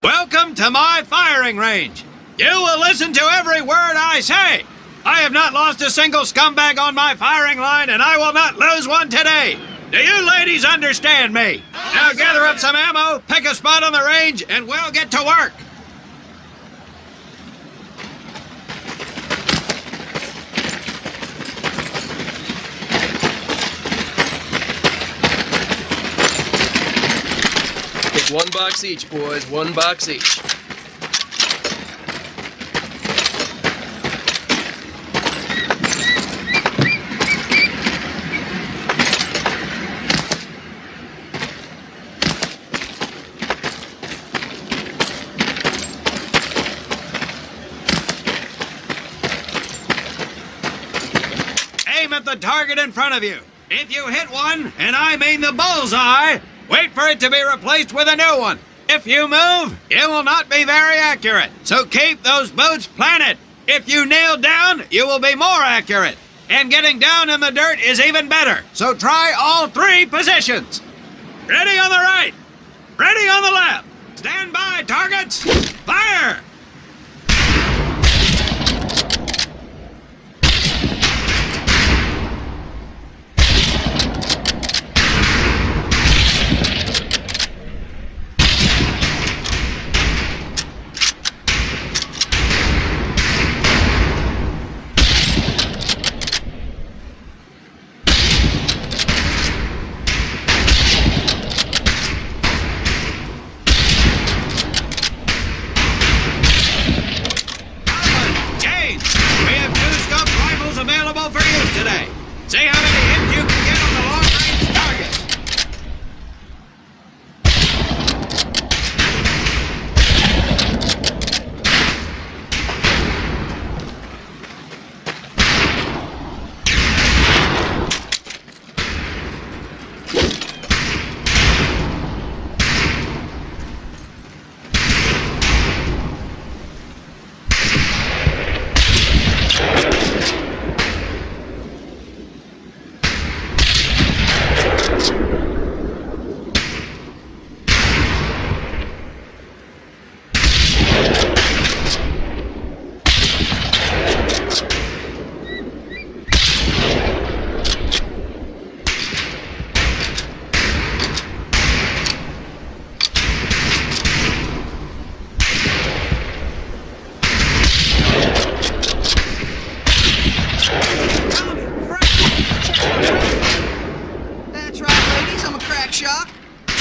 Welcome to my firing range. You will listen to every word I say. I have not lost a single scumbag on my firing line, and I will not lose one today. Do you ladies understand me? Now gather up some ammo, pick a spot on the range, and we'll get to work. Take 1 box each, boys. 1 box each. Aim at the target in front of you. If you hit one, and I mean the bullseye, wait for it to be replaced with a new one. If you move, it will not be very accurate. So keep those boots planted. If you nail down, you will be more accurate. And getting down in the dirt is even better. So try all 3 positions. Ready on the right. Ready on the left. Stand by, targets. Fire! Available for use today. See how many hits you can get on the long-range target.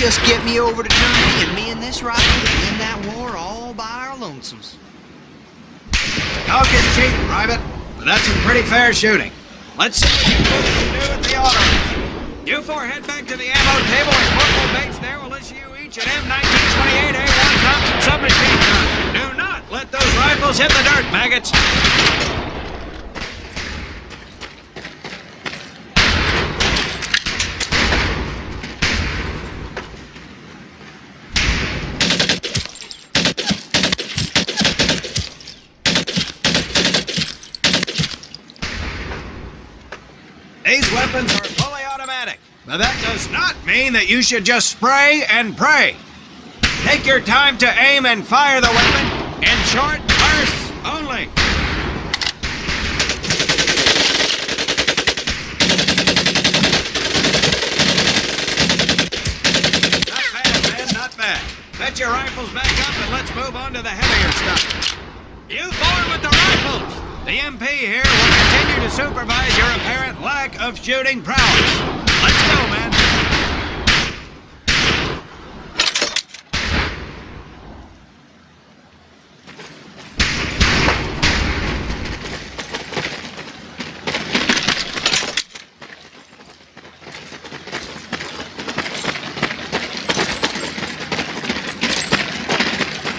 Just get me over to Germany, and me and this rifle will win that war all by our lonesomes. Talk is cheap, Private, but that's some pretty fair shooting. Let's see what you folks can do at the auto. You 4 head back to the ammo table, and Corporal Bates there will issue you each an M1928A1 Thompson submachine gun. Do not let those rifles hit the dirt, maggots. These weapons are fully automatic, but that does not mean that you should just spray and pray. Take your time to aim and fire the weapon in short bursts only. Not bad, man, not bad. Set your rifles back up and let's move on to the heavier stuff. You 4 with the rifles! The MP here will continue to supervise your apparent lack of shooting prowess. Let's go, man.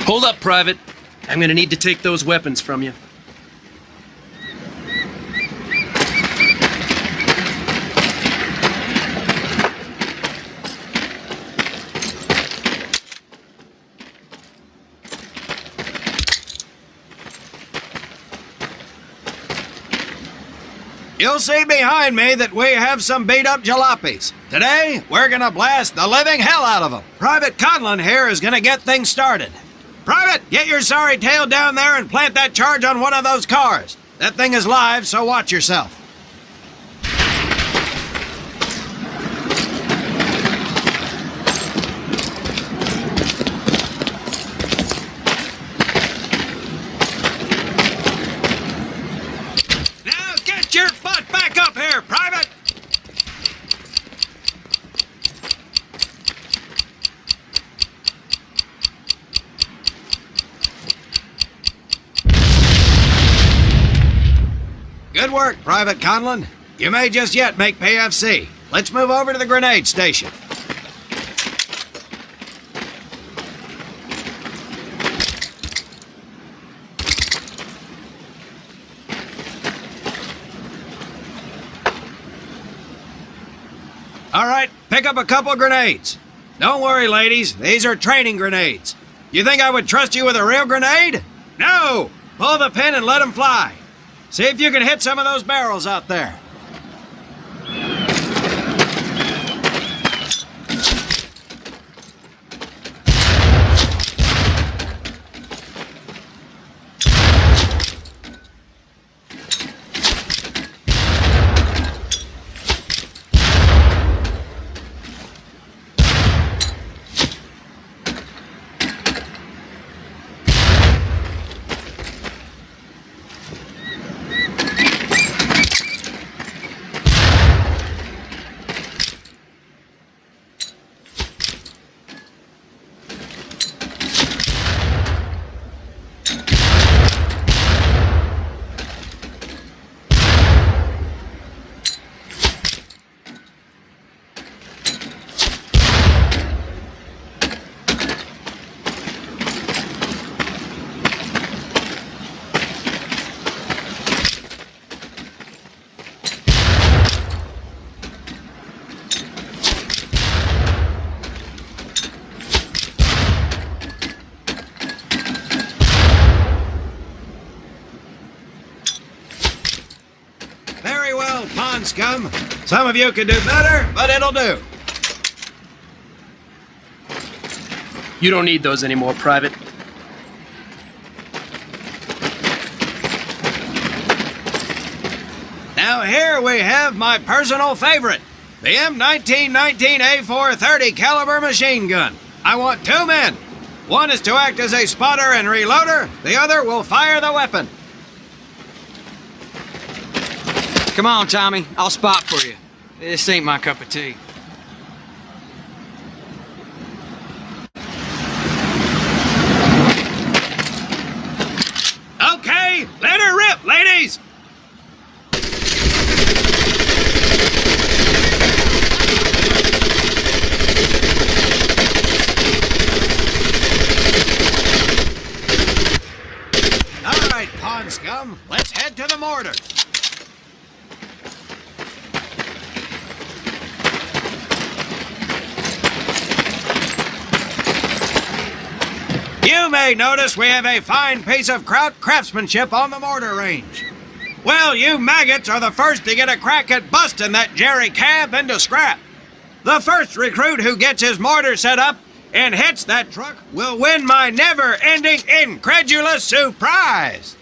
Hold up, Private. I'm gonna need to take those weapons from you. You'll see behind me that we have some beat-up jalopies. Today, we're gonna blast the living hell out of them. Private Conlon here is gonna get things started. Private, get your sorry tail down there and plant that charge on one of those cars. That thing is live, so watch yourself. Now get your butt back up here, Private! Good work, Private Conlon. You may just yet make PFC. Let's move over to the grenade station. All right, pick up a couple grenades. Don't worry, ladies. These are training grenades. You think I would trust you with a real grenade? No! Pull the pin and let them fly. See if you can hit some of those barrels out there. Very well, pond scum. Some of you could do better, but it'll do. You don't need those anymore, Private. Now here we have my personal favorite, the M1919A430 caliber machine gun. I want 2 men. One is to act as a spotter and reloader. The other will fire the weapon. Come on, Tommy. I'll spot for you. This ain't my cup of tea. Okay, let her rip, ladies! All right, pond scum, let's head to the mortar. You may notice we have a fine piece of craftsmanship on the mortar range. Well, you maggots are the first to get a crack at busting that Jerry cab into scrap. The first recruit who gets his mortar set up and hits that truck will win my never-ending incredulous surprise.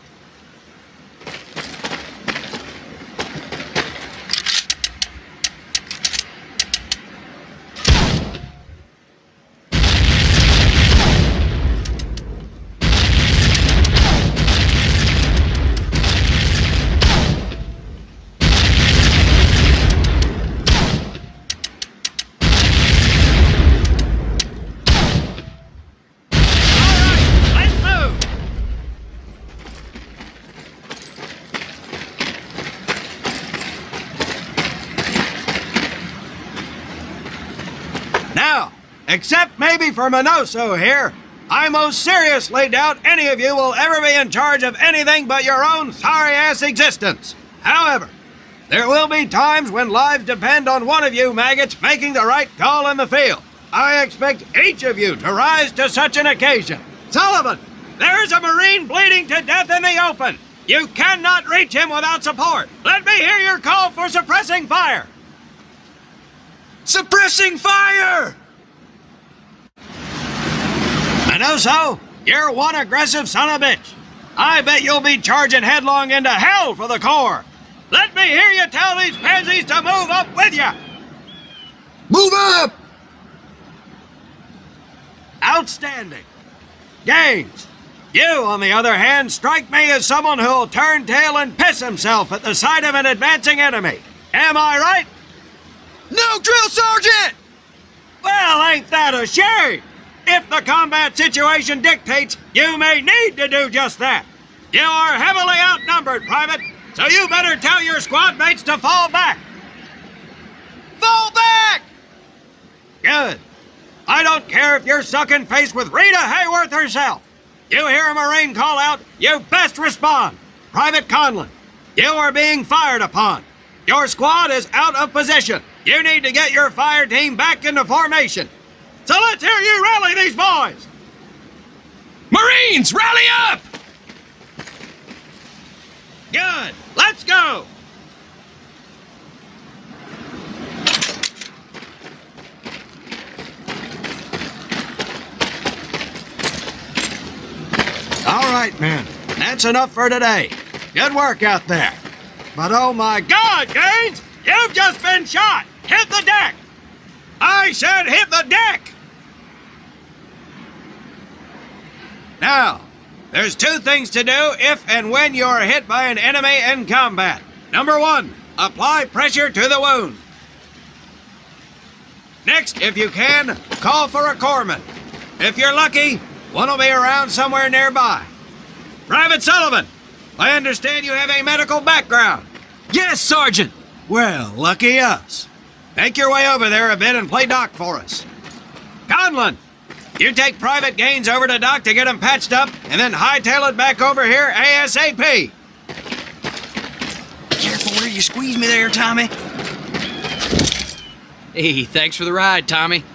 Now, except maybe for Minoso here, I most seriously doubt any of you will ever be in charge of anything but your own sorry-ass existence. However, there will be times when lives depend on one of you maggots making the right call in the field. I expect each of you to rise to such an occasion. Sullivan, there's a Marine bleeding to death in the open. You cannot reach him without support. Let me hear your call for suppressing fire. Suppressing fire! Minoso, You're one aggressive son of a bitch. I bet you'll be charging headlong into hell for the Corps. Let me hear you tell these pansies to move up with you. Move up! Outstanding. Gaines, you, on the other hand, strike me as someone who'll turn tail and piss himself at the sight of an advancing enemy. Am I right? No, drill sergeant! Well, ain't that a shame? If the combat situation dictates, you may need to do just that. You are heavily outnumbered, Private, so you better tell your squad mates to fall back. Fall back! Good. I don't care if you're stuck in face with Rita Hayworth herself. You hear a Marine call out, you best respond. Private Conlon, you are being fired upon. Your squad is out of position. You need to get your fire team back into formation. So let's hear you rally these boys. Marines, rally up! Good. Let's go. All right, men. That's enough for today. Good work out there. But oh my God, Gaines! You've just been shot! Hit the deck! I said hit the deck! Now, there's two things to do if and when you're hit by an enemy in combat. Number one, apply pressure to the wound. Next, if you can, call for a corpsman. If you're lucky, one will be around somewhere nearby. Private Sullivan, I understand you have a medical background. Yes, Sergeant! Well, lucky us. Make your way over there a bit and play doc for us. Conlon, you take Private Gaines over to doc to get him patched up, and then hightail it back over here ASAP. Careful where you squeeze me there, Tommy. Hey, thanks for the ride, Tommy.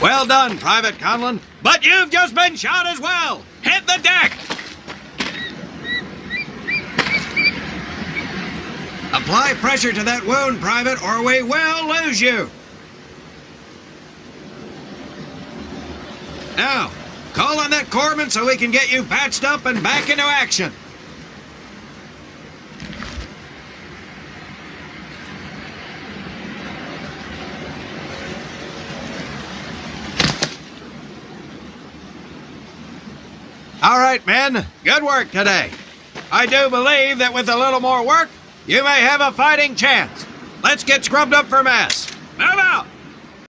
Well done, Private Conlon, but you've just been shot as well. Hit the deck. Apply pressure to that wound, Private, or we will lose you. Now, call on that corpsman so we can get you patched up and back into action. All right, men. Good work today. I do believe that with a little more work, you may have a fighting chance. Let's get scrubbed up for mass. Move out!